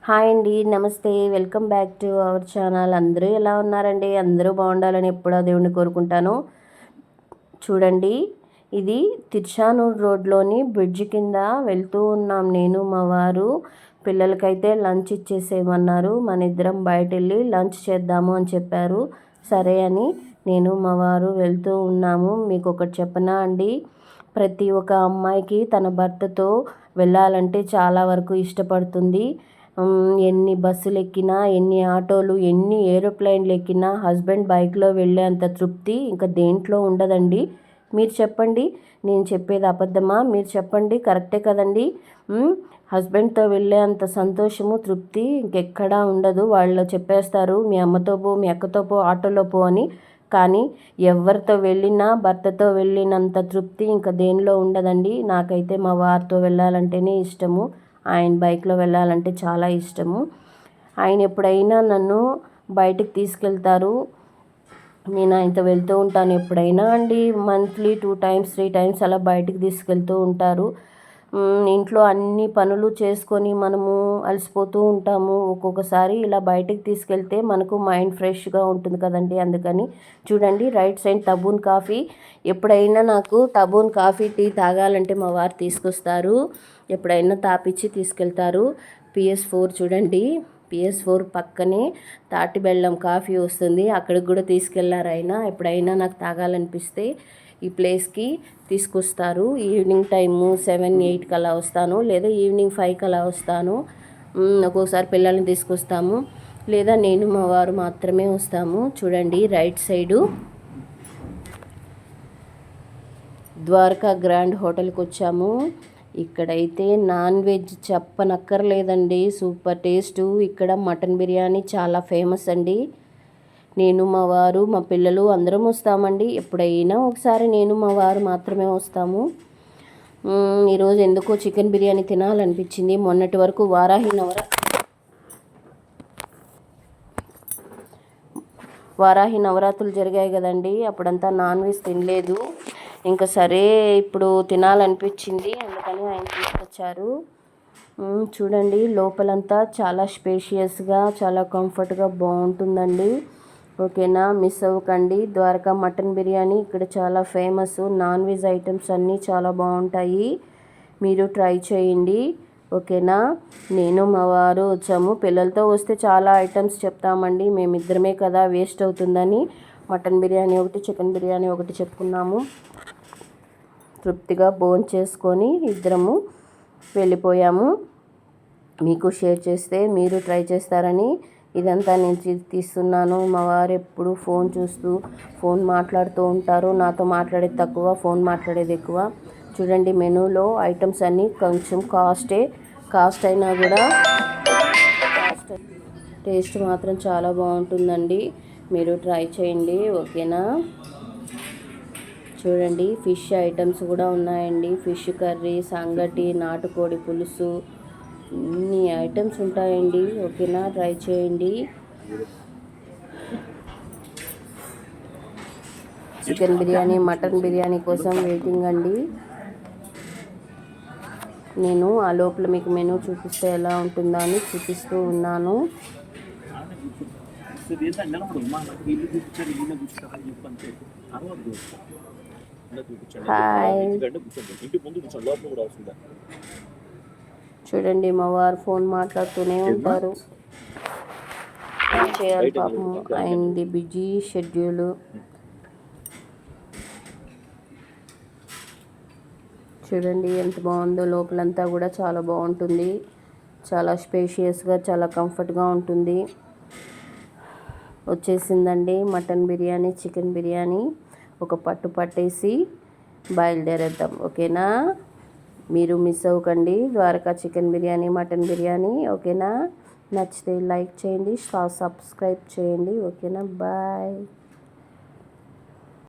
Hi అండి, నమస్తే. Welcome back to our channel. అందరూ ఎలా ఉన్నారండి? అందరూ బాగుండాలని ఎప్పుడూ దేవుణ్ణి కోరుకుంటాను. చూడండి, ఇది తిర్చానూర్ రోడ్లోని బ్రిడ్జ్ కింద వెళ్తూ ఉన్నాం నేను మా వారు. పిల్లలకైతే లంచ్ ఇచ్చేసేయమన్నారు. మన ఇద్దరం బయట వెళ్ళి లంచ్ చేద్దాము అని చెప్పారు. సరే అని నేను మా వారు వెళ్తూ ఉన్నాము. మీకు ఒకటి చెప్పనా అండి, ప్రతి ఒక్క అమ్మాయికి తన భర్తతో వెళ్ళాలంటే చాలా వరకు ఇష్టపడుతుంది. ఎన్ని బస్సులు ఎక్కినా, ఎన్ని ఆటోలు, ఎన్ని ఏరోప్లేన్లు ఎక్కినా హస్బెండ్ బైక్లో వెళ్ళేంత తృప్తి ఇంకా దేంట్లో ఉండదండి. మీరు చెప్పండి, నేను చెప్పేది అబద్ధమా? మీరు చెప్పండి, కరెక్టే కదండి. హస్బెండ్తో వెళ్ళే అంత సంతోషము, తృప్తి ఇంకెక్కడా ఉండదు. వాళ్ళు చెప్పేస్తారు, మీ అమ్మతో పో, మీ అక్కతో పో, ఆటోలో పో అని. కానీ ఎవరితో వెళ్ళినా భర్తతో వెళ్ళినంత తృప్తి ఇంకా దేనిలో ఉండదండి. నాకైతే మా వారితో వెళ్ళాలంటేనే ఇష్టము. ఆయన బైక్లో వెళ్ళాలంటే చాలా ఇష్టము. ఆయన ఎప్పుడైనా నన్ను బయటికి తీసుకెళ్తారు. నేను ఆయనతో వెళ్తూ ఉంటాను ఎప్పుడైనా అండి. మంత్లీ 2 times 3 times అలా బయటికి తీసుకెళ్తూ ఉంటారు. ఇంట్లో అన్ని పనులు చేసుకొని మనము అలసిపోతూ ఉంటాము. ఒక్కొక్కసారి ఇలా బయటికి తీసుకెళ్తే మనకు మైండ్ ఫ్రెష్గా ఉంటుంది కదండి. అందుకని చూడండి, రైట్ సైడ్ టబూన్ కాఫీ. ఎప్పుడైనా నాకు టబూన్ కాఫీ, టీ తాగాలంటే మా వారు తీసుకొస్తారు. ఎప్పుడైనా తాపిచ్చి తీసుకెళ్తారు. PS4 చూడండి, PS4 పక్కనే తాటి బెల్లం కాఫీ వస్తుంది. అక్కడికి కూడా తీసుకెళ్లారు ఆయన. ఎప్పుడైనా నాకు తాగాలనిపిస్తే ఈ ప్లేస్కి తీసుకొస్తారు. ఈవినింగ్ టైము 7-8 అలా వస్తాను, లేదా ఈవినింగ్ 5 అలా వస్తాను. ఒక్కోసారి పిల్లల్ని తీసుకొస్తాము, లేదా నేను మా వారు మాత్రమే వస్తాము. చూడండి, రైట్ సైడు ద్వారకా గ్రాండ్ హోటల్కి వచ్చాము. ఇక్కడైతే నాన్ వెజ్ చెప్పనక్కర్లేదండి, సూపర్ టేస్టు. ఇక్కడ మటన్ బిర్యానీ చాలా ఫేమస్ అండి. నేను మా వారు మా పిల్లలు అందరం వస్తామండి. ఎప్పుడైనా ఒకసారి నేను మా వారు మాత్రమే వస్తాము. ఈరోజు ఎందుకో చికెన్ బిర్యానీ తినాలనిపించింది. మొన్నటి వరకు వారాహి నవరాత్రులు జరిగాయి కదండి, అప్పుడంతా నాన్ వెజ్ తినలేదు. ఇంకా సరే ఇప్పుడు తినాలనిపించింది, అందుకని ఆయన తీసుకొచ్చారు. చూడండి, లోపలంతా చాలా స్పేషియస్గా, చాలా కంఫర్ట్గా బాగుంటుందండి. ఓకేనా, మిస్ అవ్వకండి. ద్వారకా మటన్ బిర్యానీ ఇక్కడ చాలా ఫేమస్. నాన్ వెజ్ ఐటమ్స్ అన్నీ చాలా బాగుంటాయి, మీరు ట్రై చేయండి. ఓకేనా, నేను మా వారు వచ్చాము. పిల్లలతో వస్తే చాలా ఐటమ్స్ చెప్తామండి, మేమిద్దరమే కదా, వేస్ట్ అవుతుందని మటన్ బిర్యానీ ఒకటి, చికెన్ బిర్యానీ ఒకటి చెప్పుకున్నాము. తృప్తిగా భోంచేసుకొని ఇద్దరము వెళ్ళిపోయాము. మీకు షేర్ చేస్తే మీరు ట్రై చేస్తారని ఇదంతా నేను తీస్తున్నాను. మా వారు ఎప్పుడు ఫోన్ చూస్తూ ఫోన్ మాట్లాడుతూ ఉంటారు. నాతో మాట్లాడేది తక్కువ, ఫోన్ మాట్లాడేది ఎక్కువ. చూడండి, మెనూలో ఐటమ్స్ అన్నీ కొంచెం కాస్ట్ అయినా కూడా టేస్ట్ మాత్రం చాలా బాగుంటుందండి. మీరు ట్రై చేయండి. ఓకేనా, చూడండి, ఫిష్ ఐటమ్స్ కూడా ఉన్నాయండి. ఫిష్ కర్రీ, సంగటి, నాటుకోడి పులుసు, ఇన్ని ఐటమ్స్ ఉంటాయండి. ఓకేనా, ట్రై చేయండి. చికెన్ బిర్యానీ, మటన్ బిర్యానీ కోసం వెయిటింగ్ అండి. నేను ఆ లోపల మీకు మెనూ చూపిస్తే ఎలా ఉంటుందో అని చూపిస్తూ ఉన్నాను. హాయ్, చూడండి, మా వారు ఫోన్ మాట్లాడుతూనే ఉంటారు. చేయాలి పాపం, ఆయనది బిజీ షెడ్యూలు. చూడండి ఎంత బాగుందో, లోపలంతా కూడా చాలా బాగుంటుంది. చాలా స్పేషియస్గా, చాలా కంఫర్ట్గా ఉంటుంది. వచ్చేసిందండి మటన్ బిర్యానీ, చికెన్ బిర్యానీ. ఒక పట్టు పట్టేసి బయలుదేరేద్దాం. ఓకేనా, మీరు మిస్ అవ్వకండి ద్వారకా చికెన్ బిర్యానీ, మటన్ బిర్యానీ. ఓకేనా, నచ్చితే లైక్ చేయండి, సబ్స్క్రైబ్ చేయండి. ఓకేనా, బాయ్.